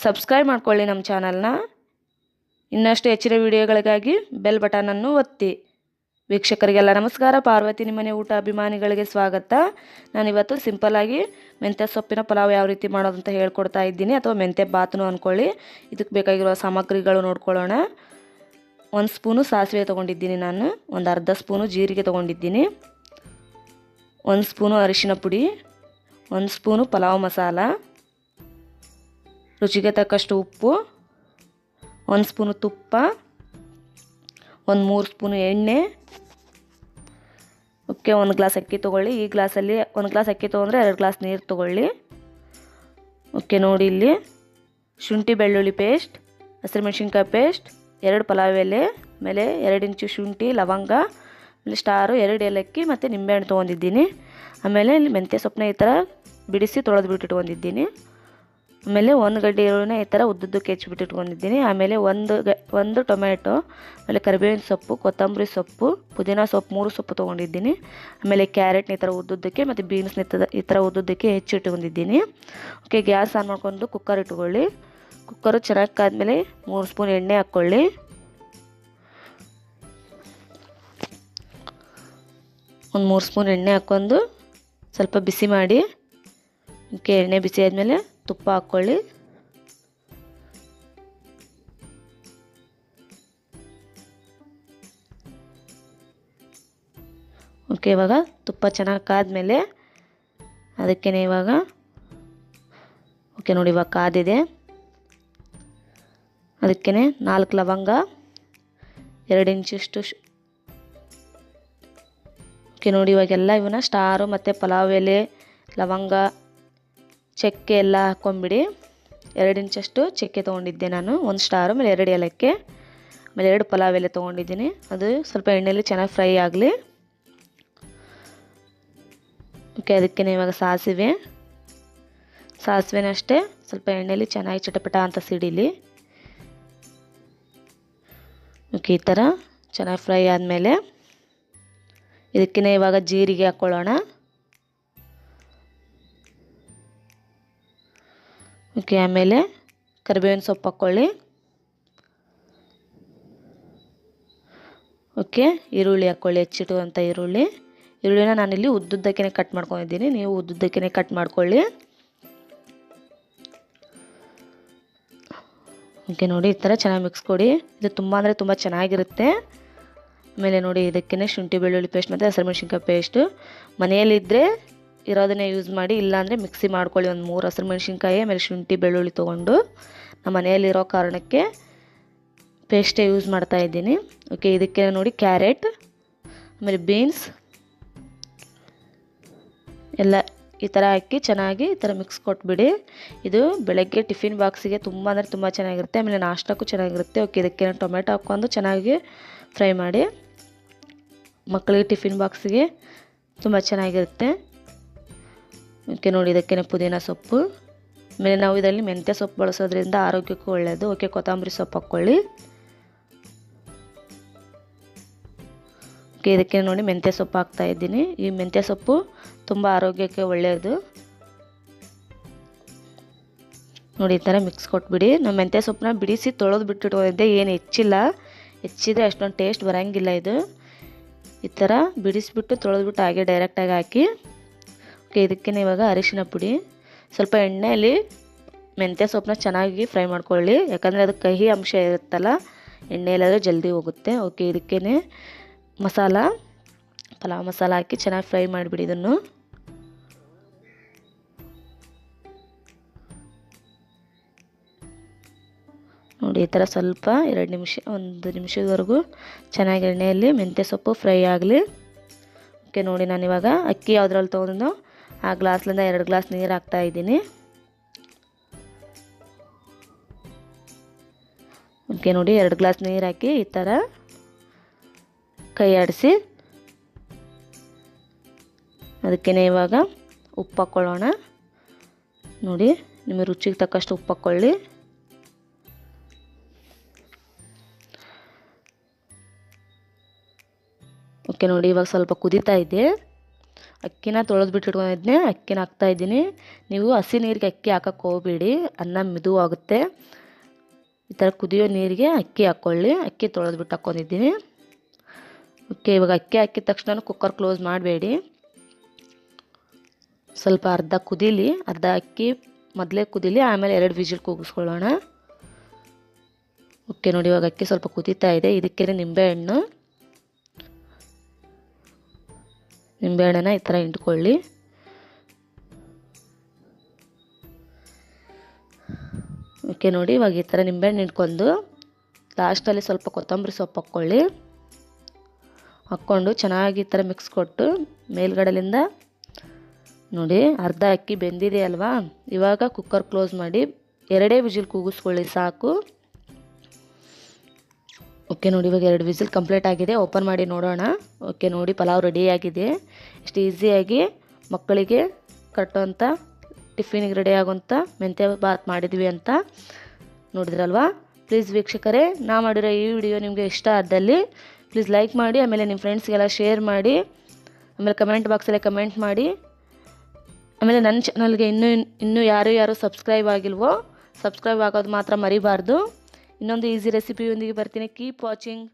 Subscribe ಮಾಡ್ಕೊಳ್ಳಿ ನಮ್ಮ ಚಾನಲ್ನ. ಇನ್ನಷ್ಟು ಹೆಚ್ಚಿನ ವಿಡಿಯೋಗಳಿಗಾಗಿ ಬೆಲ್ ಬಟನನ್ನು ಒತ್ತಿ. ವೀಕ್ಷಕರಿಗೆಲ್ಲ ನಮಸ್ಕಾರ. ಪಾರ್ವತಿ ನಿಮ್ಮನೆ ಊಟ ಅಭಿಮಾನಿಗಳಿಗೆ ಸ್ವಾಗತ. ನಾನಿವತ್ತು ಸಿಂಪಲ್ಲಾಗಿ ಮೆಂತ್ಯ ಸೊಪ್ಪಿನ ಪಲಾವ್ ಯಾವ ರೀತಿ ಮಾಡೋದು ಅಂತ ಹೇಳ್ಕೊಡ್ತಾ ಇದ್ದೀನಿ, ಅಥವಾ ಮೆಂತ್ಯ ಬಾತನು ಅಂದ್ಕೊಳ್ಳಿ. ಇದಕ್ಕೆ ಬೇಕಾಗಿರುವ ಸಾಮಗ್ರಿಗಳು ನೋಡ್ಕೊಳ್ಳೋಣ. 1 ಸ್ಪೂನು ಸಾಸಿವೆ ತೊಗೊಂಡಿದ್ದೀನಿ ನಾನು, ಒಂದು ಅರ್ಧ ಸ್ಪೂನು ಜೀರಿಗೆ ತೊಗೊಂಡಿದ್ದೀನಿ, 1 ಸ್ಪೂನು ಅರಿಶಿನ ಪುಡಿ, 1 ಸ್ಪೂನು ಪಲಾವ್ ಮಸಾಲ, ರುಚಿಗೆ ತಕ್ಕಷ್ಟು ಉಪ್ಪು, 1 ಸ್ಪೂನು ತುಪ್ಪ, 3 ಸ್ಪೂನು ಎಣ್ಣೆ. ಓಕೆ, 1 ಗ್ಲಾಸ್ ಅಕ್ಕಿ ತೊಗೊಳ್ಳಿ. ಈ ಗ್ಲಾಸಲ್ಲಿ 1 ಗ್ಲಾಸ್ ಅಕ್ಕಿ ತೊಗೊಂಡ್ರೆ 2 ಗ್ಲಾಸ್ ನೀರು ತೊಗೊಳ್ಳಿ. ಓಕೆ, ನೋಡಿ ಇಲ್ಲಿ ಶುಂಠಿ ಬೆಳ್ಳುಳ್ಳಿ ಪೇಸ್ಟ್, ಹಸಿರುಮೆಣಸಿನ್ಕಾಯಿ ಪೇಸ್ಟ್, 2 ಪಲಾವ್ ಎಲೆ, ಆಮೇಲೆ 2 ಇಂಚು ಶುಂಠಿ, ಲವಂಗ, ಆಮೇಲೆ ಸ್ಟಾರು, 2 ಏಲಕ್ಕಿ ಮತ್ತು ನಿಂಬೆಹಣ್ಣು ತೊಗೊಂಡಿದ್ದೀನಿ. ಆಮೇಲೆ ಇಲ್ಲಿ ಮೆಂತ್ಯ ಸೊಪ್ಪನ್ನ ಈ ಥರ ಬಿಡಿಸಿ ತೊಳೆದು ಬಿಟ್ಟು ಇಟ್ಕೊಂಡಿದ್ದೀನಿ. ಆಮೇಲೆ 1 ಗಡ್ಡೆ ಈರುಳ್ಳಿನ ಈ ಥರ ಉದ್ದುದ್ದಕ್ಕೆ ಹೆಚ್ಚಿಬಿಟ್ಟು ಇಟ್ಕೊಂಡಿದ್ದೀನಿ. ಆಮೇಲೆ ಒಂದು ಟೊಮೆಟೊ, ಆಮೇಲೆ ಕರಿಬೇವಿನ ಸೊಪ್ಪು, ಕೊತ್ತಂಬರಿ ಸೊಪ್ಪು, ಪುದೀನ ಸೊಪ್ಪು, 3 ಸೊಪ್ಪು ತೊಗೊಂಡಿದ್ದೀನಿ. ಆಮೇಲೆ ಕ್ಯಾರೆಟ್ನ ಈ ಥರ ಉದ್ದುದ್ದಕ್ಕೆ ಮತ್ತು ಬೀನ್ಸ್ನ ಈ ಥರ ಉದ್ದುದ್ದಕ್ಕೆ ಹೆಚ್ಚಿಟ್ಕೊಂಡಿದ್ದೀನಿ. ಓಕೆ, ಗ್ಯಾಸ್ ಆನ್ ಮಾಡ್ಕೊಂಡು ಕುಕ್ಕರ್ ಇಟ್ಕೊಳ್ಳಿ. ಕುಕ್ಕರು ಚೆನ್ನಾಗಿ ಕಾದ್ಮೇಲೆ 3 ಸ್ಪೂನ್ ಎಣ್ಣೆ ಹಾಕ್ಕೊಳ್ಳಿ. ಒಂದು 3 ಸ್ಪೂನ್ ಎಣ್ಣೆ ಹಾಕ್ಕೊಂಡು ಸ್ವಲ್ಪ ಬಿಸಿ ಮಾಡಿ. ಓಕೆ, ಎಣ್ಣೆ ಬಿಸಿ ಆದಮೇಲೆ ತುಪ್ಪ ಹಾಕ್ಕೊಳ್ಳಿ. ಓಕೆ, ಇವಾಗ ತುಪ್ಪ ಚೆನ್ನಾಗಿ ಕಾದ್ಮೇಲೆ ಅದಕ್ಕೆ ಇವಾಗ ಓಕೆ ನೋಡಿ, ಇವಾಗ ಕಾದಿದೆ. ಅದಕ್ಕೆ 4 ಲವಂಗ, 2 ಇಂಚಷ್ಟು ಓಕೆ ನೋಡಿ, ಇವಾಗೆಲ್ಲ ಇವನ್ನ ಸ್ಟಾರು ಮತ್ತು ಪಲಾವ್ ಎಲೆ, ಲವಂಗ, ಚಕ್ಕೆ ಎಲ್ಲ ಹಾಕ್ಕೊಂಬಿಡಿ. 2 ಇಂಚಷ್ಟು ಚಕ್ಕೆ ತೊಗೊಂಡಿದ್ದೆ ನಾನು, 1 ಸ್ಟಾರು, ಆಮೇಲೆ 2 ಏಲಕ್ಕಿ, ಆಮೇಲೆ 2 ಪಲಾವ್ ಎಲೆ ತೊಗೊಂಡಿದ್ದೀನಿ. ಅದು ಸ್ವಲ್ಪ ಎಣ್ಣೆಯಲ್ಲಿ ಚೆನ್ನಾಗಿ ಫ್ರೈ ಆಗಲಿ. ಓಕೆ, ಅದಕ್ಕೆ ಇವಾಗ ಸಾಸಿವೆನ ಅಷ್ಟೇ ಸ್ವಲ್ಪ ಎಣ್ಣೆಯಲ್ಲಿ ಚೆನ್ನಾಗಿ ಚಟಪಟ ಅಂತ ಸಿಡಿಲಿ. ಓಕೆ, ಈ ಥರ ಚೆನ್ನಾಗಿ ಫ್ರೈ ಆದಮೇಲೆ ಇದಕ್ಕೆ ಇವಾಗ ಜೀರಿಗೆ ಹಾಕ್ಕೊಳ್ಳೋಣ. ಓಕೆ, ಆಮೇಲೆ ಕರಿಬೇವಿನ ಸೊಪ್ಪು ಹಾಕ್ಕೊಳ್ಳಿ. ಓಕೆ, ಈರುಳ್ಳಿ ಹಾಕ್ಕೊಳ್ಳಿ, ಹೆಚ್ಚಿಡುವಂಥ ಈರುಳ್ಳಿನ ನಾನಿಲ್ಲಿ ಉದ್ದುದ್ದಕ್ಕೆ ಕಟ್ ಮಾಡ್ಕೊಂಡಿದ್ದೀನಿ. ನೀವು ಉದ್ದುದ್ದಕ್ಕೆ ಕಟ್ ಮಾಡ್ಕೊಳ್ಳಿ. ಓಕೆ ನೋಡಿ, ಈ ಥರ ಚೆನ್ನಾಗಿ ಮಿಕ್ಸ್ ಕೊಡಿ. ಇದು ತುಂಬ ಅಂದರೆ ತುಂಬ ಚೆನ್ನಾಗಿರುತ್ತೆ. ಆಮೇಲೆ ನೋಡಿ, ಇದಕ್ಕೆ ಶುಂಠಿ ಬೆಳ್ಳುಳ್ಳಿ ಪೇಸ್ಟ್ ಮತ್ತು ಹಸಿರುಮೆಣಸಿನ್ಕಾಯಿ ಪೇಸ್ಟು ಮನೆಯಲ್ಲಿದ್ದರೆ ಇರೋದನ್ನೇ ಯೂಸ್ ಮಾಡಿ, ಇಲ್ಲಾಂದರೆ ಮಿಕ್ಸಿ ಮಾಡ್ಕೊಳ್ಳಿ. ಒಂದು 3 ಹಸಿರುಮೆಣಸಿನ್ಕಾಯಿ ಆಮೇಲೆ ಶುಂಠಿ ಬೆಳ್ಳುಳ್ಳಿ ತೊಗೊಂಡು ನಮ್ಮ ಮನೆಯಲ್ಲಿರೋ ಕಾರಣಕ್ಕೆ ಪೇಸ್ಟೇ ಯೂಸ್ ಮಾಡ್ತಾ ಇದ್ದೀನಿ. ಓಕೆ, ಇದಕ್ಕೆ ನೋಡಿ ಕ್ಯಾರೆಟ್ ಆಮೇಲೆ ಬೀನ್ಸ್ ಎಲ್ಲ ಈ ಥರ ಹಾಕಿ ಚೆನ್ನಾಗಿ ಈ ಥರ ಮಿಕ್ಸ್ ಕೊಟ್ಬಿಡಿ. ಇದು ಬೆಳಗ್ಗೆ ಟಿಫಿನ್ ಬಾಕ್ಸಿಗೆ ತುಂಬ ಅಂದರೆ ತುಂಬ ಚೆನ್ನಾಗಿರುತ್ತೆ, ಆಮೇಲೆ ನಾಷ್ಟಕ್ಕೂ ಚೆನ್ನಾಗಿರುತ್ತೆ. ಓಕೆ, ಇದಕ್ಕೆ ಟೊಮೆಟೊ ಹಾಕ್ಕೊಂಡು ಚೆನ್ನಾಗಿ ಫ್ರೈ ಮಾಡಿ. ಮಕ್ಕಳಿಗೆ ಟಿಫಿನ್ ಬಾಕ್ಸಿಗೆ ತುಂಬ ಚೆನ್ನಾಗಿರುತ್ತೆ. ಓಕೆ ನೋಡಿ, ಇದಕ್ಕೆ ಪುದೀನ ಸೊಪ್ಪು, ಆಮೇಲೆ ನಾವು ಇದರಲ್ಲಿ ಮೆಂತ್ಯ ಸೊಪ್ಪು ಬಳಸೋದ್ರಿಂದ ಆರೋಗ್ಯಕ್ಕೂ ಒಳ್ಳೆಯದು. ಓಕೆ, ಕೊತ್ತಂಬರಿ ಸೊಪ್ಪು ಹಾಕ್ಕೊಳ್ಳಿ. ಓಕೆ, ಇದಕ್ಕೆ ನೋಡಿ ಮೆಂತ್ಯ ಸೊಪ್ಪು ಹಾಕ್ತಾಯಿದ್ದೀನಿ. ಈ ಮೆಂತ್ಯ ಸೊಪ್ಪು ತುಂಬ ಆರೋಗ್ಯಕ್ಕೆ ಒಳ್ಳೆಯದು. ನೋಡಿ, ಈ ಥರ ಮಿಕ್ಸ್ ಕೊಟ್ಬಿಡಿ. ನಾವು ಮೆಂತ್ಯ ಸೊಪ್ಪನ್ನ ಬಿಡಿಸಿ ತೊಳೆದು ಬಿಟ್ಟಿಟ್ಕೊಂಡಿದ್ದೆ, ಏನು ಹೆಚ್ಚಿದ್ರೆ ಅಷ್ಟೊಂದು ಟೇಸ್ಟ್ ಬರೋಂಗಿಲ್ಲ. ಇದು ಈ ಥರ ಬಿಡಿಸ್ಬಿಟ್ಟು ತೊಳೆದ್ಬಿಟ್ಟು ಹಾಗೆ ಡೈರೆಕ್ಟಾಗಿ ಹಾಕಿ. ಓಕೆ, ಇದಕ್ಕೆ ಇವಾಗ ಅರಿಶಿನ ಪುಡಿ, ಸ್ವಲ್ಪ ಎಣ್ಣೆಯಲ್ಲಿ ಮೆಂತ್ಯ ಸೊಪ್ಪನ್ನ ಚೆನ್ನಾಗಿ ಫ್ರೈ ಮಾಡ್ಕೊಳ್ಳಿ, ಯಾಕಂದರೆ ಅದು ಕಹಿ ಅಂಶ ಇರುತ್ತಲ್ಲ, ಎಣ್ಣೆಯಲ್ಲಾದರೆ ಜಲ್ದಿ ಹೋಗುತ್ತೆ. ಓಕೆ, ಇದಕ್ಕೆ ಪಲಾವ್ ಮಸಾಲ ಹಾಕಿ ಚೆನ್ನಾಗಿ ಫ್ರೈ ಮಾಡಿಬಿಡಿ ಇದನ್ನು. ನೋಡಿ, ಈ ಥರ ಸ್ವಲ್ಪ 1 ನಿಮಿಷದವರೆಗೂ ಚೆನ್ನಾಗಿ ಎಣ್ಣೆಯಲ್ಲಿ ಮೆಂತ್ಯ ಸೊಪ್ಪು ಫ್ರೈ ಆಗಲಿ. ಓಕೆ ನೋಡಿ, ನಾನಿವಾಗ ಅಕ್ಕಿ ಯಾವುದ್ರಲ್ಲಿ ತೊಗೊಂಡು ಆ ಗ್ಲಾಸ್ಲಿಂದ 2 ಗ್ಲಾಸ್ ನೀರು ಹಾಕ್ತಾಯಿದ್ದೀನಿ. ಓಕೆ ನೋಡಿ, 2 ಗ್ಲಾಸ್ ನೀರು ಹಾಕಿ ಈ ಥರ ಕೈ ಆಡಿಸಿ. ಅದಕ್ಕೆ ಇವಾಗ ಉಪ್ಪು ಹಾಕ್ಕೊಳ್ಳೋಣ. ನೋಡಿ, ನಿಮ್ಮ ರುಚಿಗೆ ತಕ್ಕಷ್ಟು ಉಪ್ಪು ಹಾಕ್ಕೊಳ್ಳಿ. ಓಕೆ ನೋಡಿ, ಇವಾಗ ಸ್ವಲ್ಪ ಕುದೀತಾ ಇದೆ. ಅಕ್ಕಿನ ತೊಳೆದ್ಬಿಟ್ಟು ಇಟ್ಕೊಂಡಿದ್ದೆ, ಅಕ್ಕಿನ ಹಾಕ್ತಾಯಿದ್ದೀನಿ. ನೀವು ಹಸಿ ನೀರಿಗೆ ಅಕ್ಕಿ ಹಾಕಕ್ಕೆ ಹೋಗಬೇಡಿ, ಅನ್ನ ಮೆದುವಾಗುತ್ತೆ. ಈ ಥರ ಕುದಿಯೋ ನೀರಿಗೆ ಅಕ್ಕಿ ಹಾಕ್ಕೊಳ್ಳಿ. ಅಕ್ಕಿ ತೊಳೆದ್ಬಿಟ್ಟು ಹಾಕ್ಕೊಂಡಿದ್ದೀನಿ. ಓಕೆ, ಇವಾಗ ಅಕ್ಕಿ ಹಾಕಿದ ತಕ್ಷಣ ಕುಕ್ಕರ್ ಕ್ಲೋಸ್ ಮಾಡಬೇಡಿ. ಸ್ವಲ್ಪ ಅರ್ಧ ಕುದೀಲಿ, ಅರ್ಧ ಅಕ್ಕಿ ಮೊದಲೇ ಕುದೀಲಿ, ಆಮೇಲೆ 2 ವಿಜಿಲ್ ಕೂಗಿಸ್ಕೊಳ್ಳೋಣ. ಓಕೆ ನೋಡಿ, ಇವಾಗ ಅಕ್ಕಿ ಸ್ವಲ್ಪ ಕುದೀತಾ ಇದೆ. ಇದಕ್ಕೆ ನಿಂಬೆಹಣ್ಣನ್ನ ಈ ಥರ ಹಿಂಡ್ಕೊಳ್ಳಿ. ಓಕೆ ನೋಡಿ, ಇವಾಗ ಈ ಥರ ನಿಂಬೆಹಣ್ಣು ಹಿಂಡ್ಕೊಂಡು ಲಾಸ್ಟಲ್ಲಿ ಸ್ವಲ್ಪ ಕೊತ್ತಂಬರಿ ಸೊಪ್ಪು ಹಾಕ್ಕೊಂಡು ಚೆನ್ನಾಗಿ ಈ ಥರ ಮಿಕ್ಸ್ ಕೊಟ್ಟು ಮೇಲ್ಗಡೆಯಿಂದ ನೋಡಿ ಅರ್ಧ ಅಕ್ಕಿ ಬೆಂದಿದೆ ಅಲ್ವಾ. ಇವಾಗ ಕುಕ್ಕರ್ ಕ್ಲೋಸ್ ಮಾಡಿ 2 ವಿಜಿಲ್ ಕೂಗಿಸ್ಕೊಳ್ಳಿ ಸಾಕು. ಓಕೆ ನೋಡಿ, ಇವಾಗ 2 ವಿಸಿಲ್ ಕಂಪ್ಲೀಟ್ ಆಗಿದೆ. ಓಪನ್ ಮಾಡಿ ನೋಡೋಣ. ಓಕೆ ನೋಡಿ, ಪಲಾವ್ ರೆಡಿಯಾಗಿದೆ. ಇಷ್ಟು ಈಸಿಯಾಗಿ ಮಕ್ಕಳಿಗೆ ಕಟ್ಟೋಂಥ ಟಿಫಿನಿಗೆ ರೆಡಿ ಆಗೋಂಥ ಮೆಂತ್ಯ ಬಾತ್ ಮಾಡಿದ್ವಿ ಅಂತ ನೋಡಿದ್ರಲ್ವಾ. ಪ್ಲೀಸ್ ವೀಕ್ಷಕರೇ, ನಾ ಮಾಡಿರೋ ಈ ವಿಡಿಯೋ ನಿಮಗೆ ಇಷ್ಟ ಆದಲ್ಲಿ ಪ್ಲೀಸ್ ಲೈಕ್ ಮಾಡಿ, ಆಮೇಲೆ ನಿಮ್ಮ ಫ್ರೆಂಡ್ಸ್ಗೆಲ್ಲ ಶೇರ್ ಮಾಡಿ, ಆಮೇಲೆ ಕಮೆಂಟ್ ಬಾಕ್ಸಲ್ಲೇ ಕಮೆಂಟ್ ಮಾಡಿ. ಆಮೇಲೆ ನನ್ನ ಚಾನಲ್ಗೆ ಇನ್ನೂ ಯಾರು ಸಬ್ಸ್ಕ್ರೈಬ್ ಆಗಿಲ್ವೋ ಸಬ್ಸ್ಕ್ರೈಬ್ ಆಗೋದು ಮಾತ್ರ ಮರಿಬಾರ್ದು. ಇನ್ನೊಂದು ಈಸಿ ರೆಸಿಪಿಯೊಂದಿಗೆ ಬರ್ತೀನಿ. Keep watching.